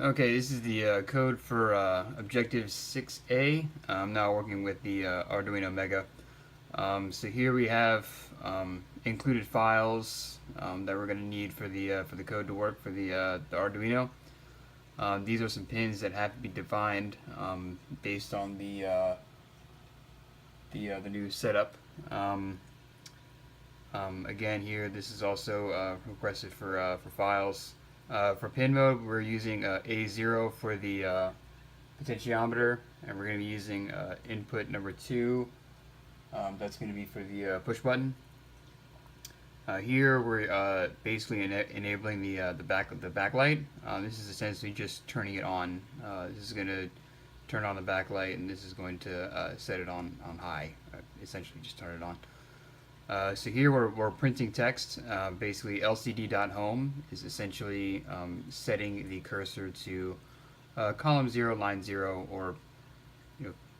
Okay, this is the code for Objective 6A. I'm now working with the Arduino Mega. So here we have included files that we're going to need for the code to work for the Arduino. These are some pins that have to be defined based on the new setup. Again, here this is also requested for files. For pin mode, we're using A0 for the potentiometer, and we're going to be using input number 2. That's going to be for the push button. Here we're basically enabling the backlight. This is essentially just turning it on. This is going to turn on the backlight, and this is going to set it on high. Essentially, just turn it on. So here we're printing text. Basically, lcd.home is essentially setting the cursor to column 0, line 0, or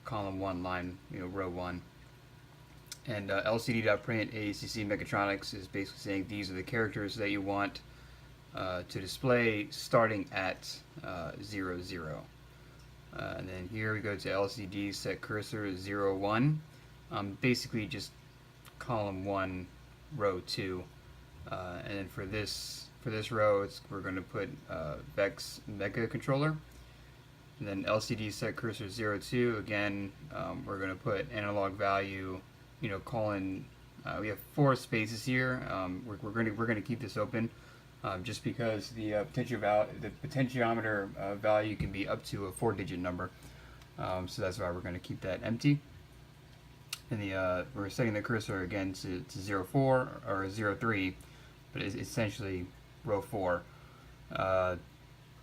column 1, line row 1. And lcd.print AACC mechatronics is basically saying these are the characters that you want to display starting at 0, 0. And then here we go to LCD set cursor 0, 1. Basically just column 1, row 2, and then for this row, we're going to put Vex Mega Controller, and then LCD set cursor 0, 2. Again, we're going to put analog value. Colon. We have 4 spaces here. We're going to keep this open, just because the potentiometer value can be up to a 4-digit number. So that's why we're going to keep that empty. And we're setting the cursor again to 0, 4 or 0, 3, but it's essentially row 4. We're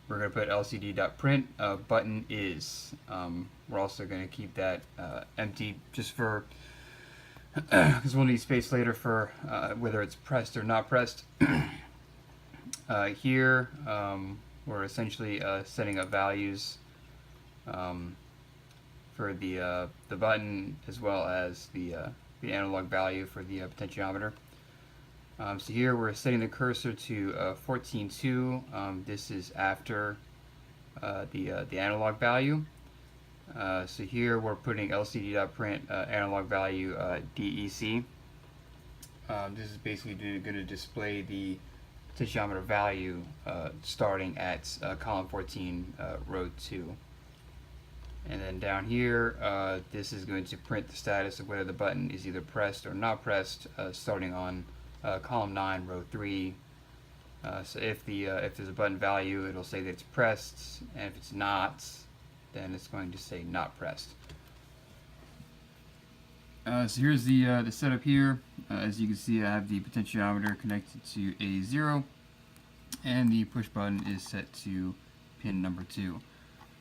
going to put lcd.print button is. We're also going to keep that empty just for because we'll need space later for whether it's pressed or not pressed. Here we're essentially setting up values for the button, as well as the analog value for the potentiometer. So here we're setting the cursor to 14.2. This is after the analog value. So here we're putting lcd.print analog value DEC. This is basically going to display the potentiometer value starting at column 14, row 2. And then down here, this is going to print the status of whether the button is either pressed or not pressed, starting on column 9, row 3. So if there's a button value, it'll say that it's pressed, and if it's not, then it's going to say not pressed. So here's the setup here. As you can see, I have the potentiometer connected to A0, and the push button is set to pin number 2.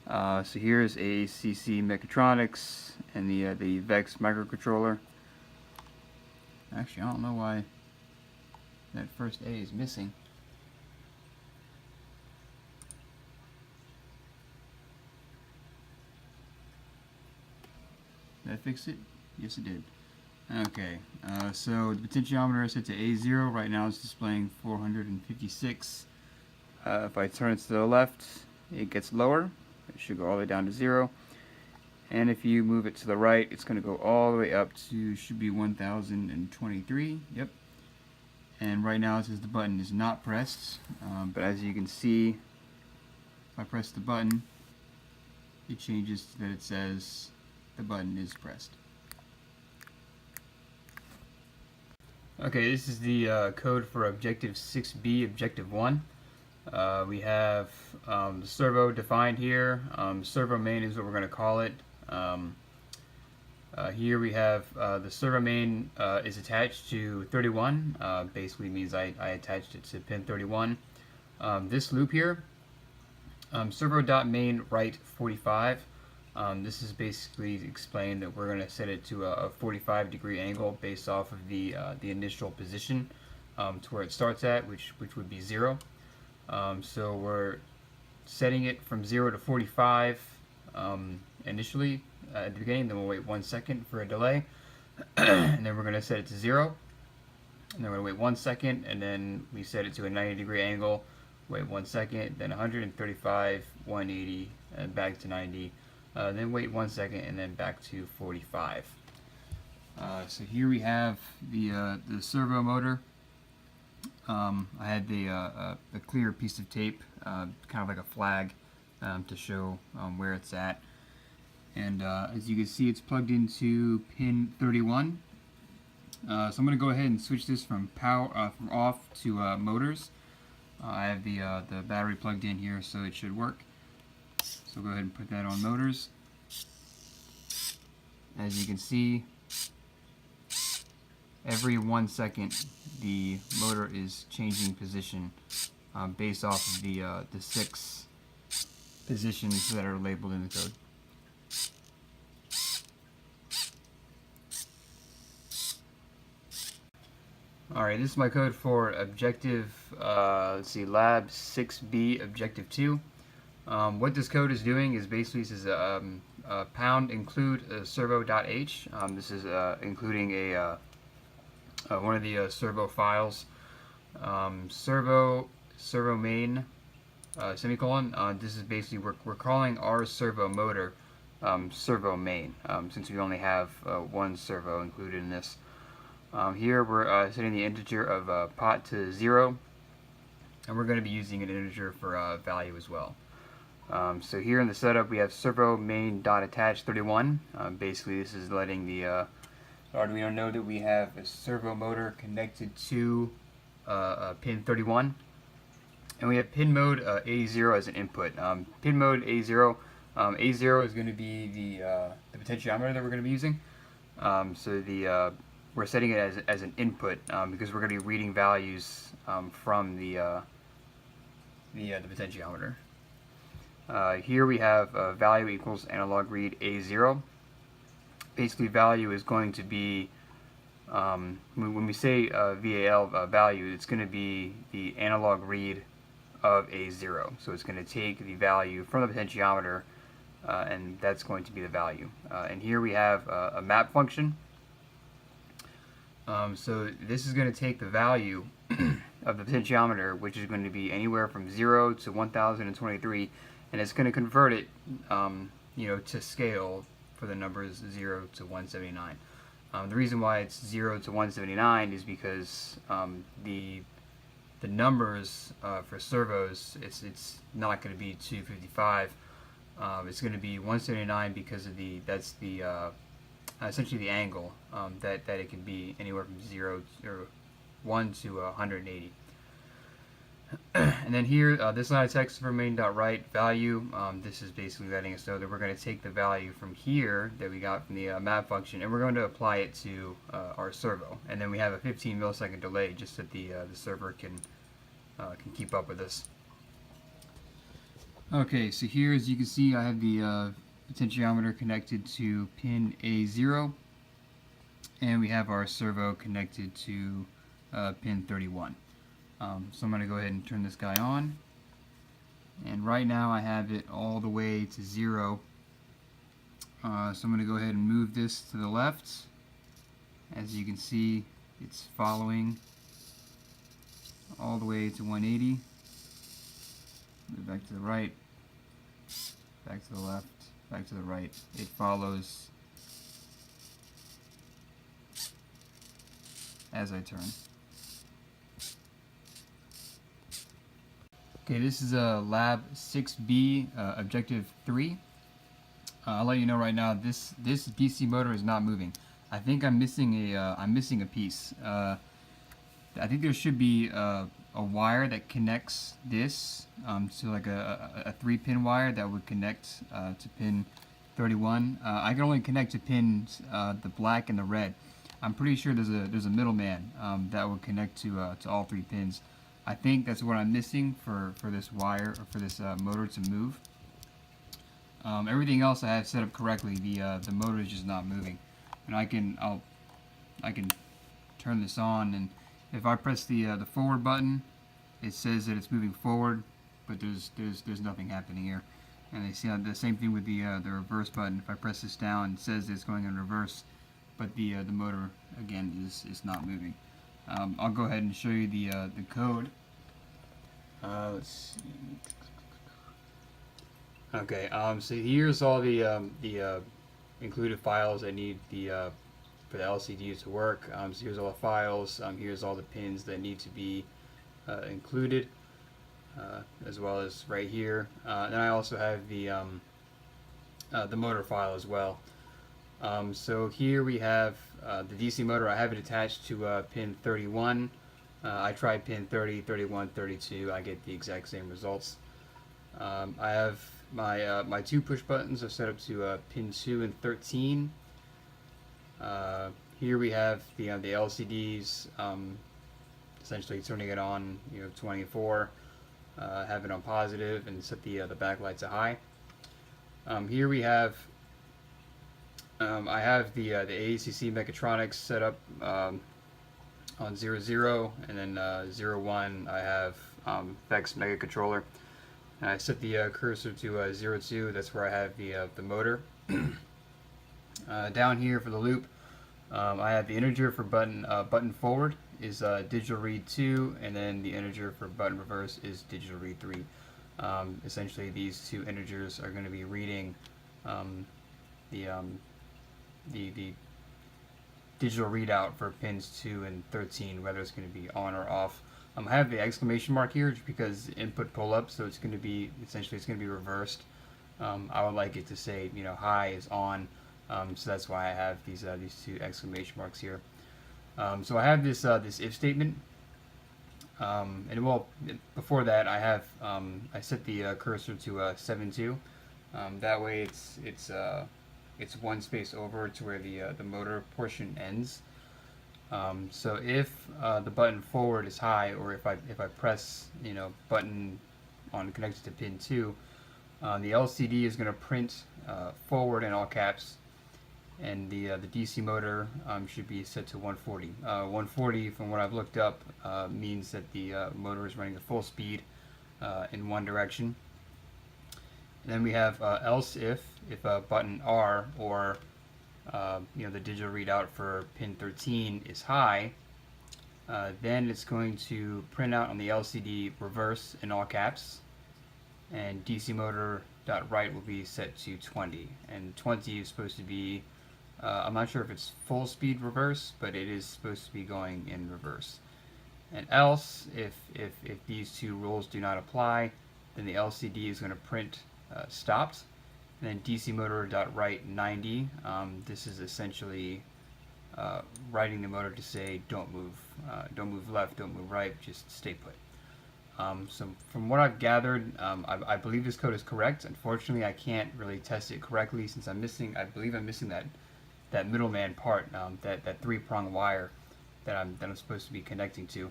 So here's AACC mechatronics and the Vex microcontroller. Actually, I don't know why that first A is missing. Did I fix it? Yes, it did. Okay, so the potentiometer is set to A0. Right now it's displaying 456. If I turn it to the left, it gets lower. It should go all the way down to 0. And if you move it to the right, it's going to go all the way up to, should be 1023. Yep. And right now it says the button is not pressed. But as you can see, if I press the button, it changes to that it says the button is pressed. Okay, this is the code for Objective 6B, Objective 1. We have the servo defined here. Servo main is what we're going to call it. Here we have the servo main is attached to 31. Basically means I attached it to pin 31. This loop here, servo.main right 45. This is basically explained that we're going to set it to a 45-degree angle based off of the initial position to where it starts at, which would be 0. So we're setting it from 0 to 45 initially at the beginning, then we'll wait 1 second for a delay, and then we're going to set it to 0, and then we're going to wait 1 second, and then we set it to a 90-degree angle wait 1 second, then 135, 180, and back to 90, then wait 1 second, and then back to 45. So here we have the servo motor. I had a clear piece of tape, kind of like a flag, to show where it's at. And as you can see, it's plugged into pin 31. So I'm going to go ahead and switch this from from off to motors. I have the battery plugged in here, so it should work. So go ahead and put that on motors. As you can see, every 1 second the motor is changing position based off of the 6 positions that are labeled in the code. Alright, this is my code for objective, let's see, lab 6B objective 2. What this code is doing is basically, this is pound include servo.h. This is including one of the servo files, servo main semicolon. This is basically, we're calling our servo motor servo main, since we only have one servo included in this. Here we're setting the integer of pot to 0, and we're going to be using an integer for value as well. So here in the setup we have servo main dot attach 31. Basically this is letting the Arduino know that we have a servo motor connected to pin 31, and we have pin mode A0 as an input. Pin mode A0, A0 is going to be the potentiometer that we're going to be using. So we're setting it as an input because we're going to be reading values from the potentiometer. Here we have value equals analog read A0. Basically, value is going to be, when we say VAL value, it's going to be the analog read of A0. So it's going to take the value from the potentiometer, and that's going to be the value. And here we have a map function. So this is going to take the value of the potentiometer, which is going to be anywhere from 0 to 1023, and it's going to convert it, to scale for the numbers 0 to 179. The reason why it's 0 to 179 is because the numbers for servos, it's not going to be 255. It's going to be 179 because of that's essentially the angle that it can be anywhere from 0 or 1 to 180. And then here, this line of text for main.write value, this is basically letting us know that we're going to take the value from here that we got from the map function, and we're going to apply it to our servo. And then we have a 15 millisecond delay just that the server can keep up with this. Okay, so here, as you can see, I have the potentiometer connected to pin A0, and we have our servo connected to pin 31. So I'm going to go ahead and turn this guy on, and right now I have it all the way to 0. So I'm going to go ahead and move this to the left. As you can see, it's following all the way to 180. Move back to the right, back to the left, back to the right. It follows as I turn. Okay, this is a lab 6B objective 3. I'll let you know right now, this DC motor is not moving. I think I'm missing a piece. I think there should be a wire that connects this to like a 3-pin wire that would connect to pin 31. I can only connect to pins the black and the red. I'm pretty sure there's a middleman that would connect to all 3 pins. I think that's what I'm missing for this wire, or for this motor to move. Everything else I have set up correctly. The motor is just not moving, and I can turn this on, and if I press the forward button, it says that it's moving forward, but there's nothing happening here. And they see the same thing with the reverse button. If I press this down, it says it's going in reverse, but the motor again is not moving. I'll go ahead and show you the code. Let's see. Okay, so here's all the included files I need for the LCD to work. So here's all the files. Here's all the pins that need to be included, as well as right here. Then I also have the motor file as well. So here we have the DC motor. I have it attached to pin 31. I tried pin 30, 31, 32. I get the exact same results. I have my two push buttons are set up to pin 2 and 13. Here we have the LCDs, essentially turning it on, 24, have it on positive, and set the backlight to high. Here we have I have the AACC mechatronics set up on 00, and then 01 I have VEX Mega Controller. And I set the cursor to 02. That's where I have the motor. Down here for the loop, I have the integer for button forward is digital read 2, and then the integer for button reverse is digital read 3. Essentially, these two integers are going to be reading the digital readout for pins 2 and 13, whether it's going to be on or off. I have the exclamation mark here just because input pull up, so it's going to be essentially it's going to be reversed. I would like it to say high is on, so that's why I have these two exclamation marks here. So I have this if statement, and well before that I have I set the cursor to 7.2. That way it's one space over to where the motor portion ends. So if the button forward is high, or if I press button on connected to pin 2, the LCD is going to print forward in all caps, and the DC motor should be set to 140. 140, from what I've looked up, means that the motor is running at full speed in one direction. And then we have else if button R, or the digital readout for pin 13 is high, then it's going to print out on the LCD reverse in all caps, and DC motor dot write will be set to 20, and 20 is supposed to be I'm not sure if it's full speed reverse, but it is supposed to be going in reverse. And else if these two rules do not apply, then the LCD is going to print stopped. And then DC motor dot write 90. This is essentially writing the motor to say don't move left, don't move right, just stay put. So from what I've gathered, I believe this code is correct. Unfortunately, I can't really test it correctly since I believe I'm missing that middleman part, that 3-prong wire that I'm supposed to be connecting to.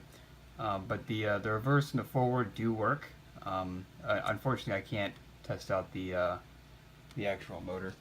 But the reverse and the forward do work. Unfortunately, I can't test out the actual motor.